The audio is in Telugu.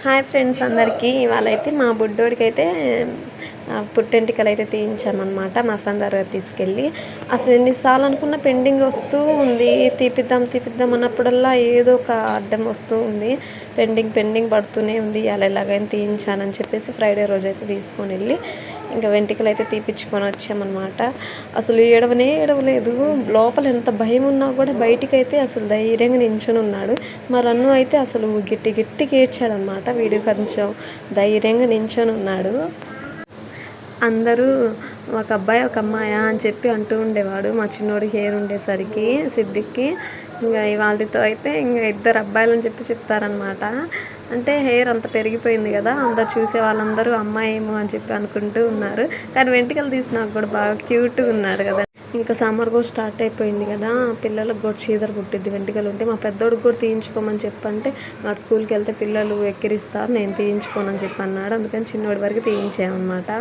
హాయ్ ఫ్రెండ్స్ అందరికీ. ఇవాళైతే మా బుడ్డోడికైతే పుట్టెంటికలు అయితే తీయించామన్నమాట మసాన్ దగ్గర తీసుకెళ్ళి. అసలు ఎన్నిసార్లు అనుకున్న పెండింగ్ వస్తూ ఉంది. తీపిద్దాం అన్నప్పుడల్లా ఏదో ఒక అడ్డం వస్తూ ఉంది. పెండింగ్ పడుతూనే ఉంది. అలా ఎలాగైనా తీయించానని చెప్పేసి ఫ్రైడే రోజు అయితే తీసుకొని వెళ్ళి ఇంకా వెంట్రుకలు అయితే తీపించుకొని వచ్చామన్నమాట. అసలు ఏడవలేదు. లోపల ఎంత భయం ఉన్నా కూడా బయటికైతే అసలు ధైర్యంగా నించుని ఉన్నాడు. మా రన్ను అయితే అసలు గట్టిగా ఏడ్చాడనమాట. వీడు కొంచెం ధైర్యంగా నించొని ఉన్నాడు. అందరూ ఒక అబ్బాయి ఒక అమ్మాయా అని చెప్పి అంటూ ఉండేవాడు. మా చిన్నోడి హెయిర్ ఉండేసరికి సిద్దిక్కి ఇంకా వాళ్ళతో అయితే ఇంకా ఇద్దరు అబ్బాయిలని చెప్తారనమాట. అంటే హెయిర్ అంత పెరిగిపోయింది కదా, అందరు చూసే వాళ్ళందరూ అమ్మాయి ఏమో అని చెప్పి అనుకుంటూ ఉన్నారు. కానీ వెంట్రుకలు తీసినాక కూడా బాగా క్యూట్గా ఉన్నాడు కదా. ఇంకా సమ్మర్ కూడా స్టార్ట్ అయిపోయింది కదా, పిల్లలకు కూడా చీదర పుట్టిద్ది వెంట్రుకలు ఉంటే. మా పెద్దోడికి కూడా తీయించుకోమని చెప్పంటే వాడు స్కూల్కి వెళ్తే పిల్లలు ఎక్కిరిస్తారు, నేను తీయించుకోనని చెప్పి అన్నాడు. అందుకని చిన్నోడి వరకు తీయించామన్నమాట.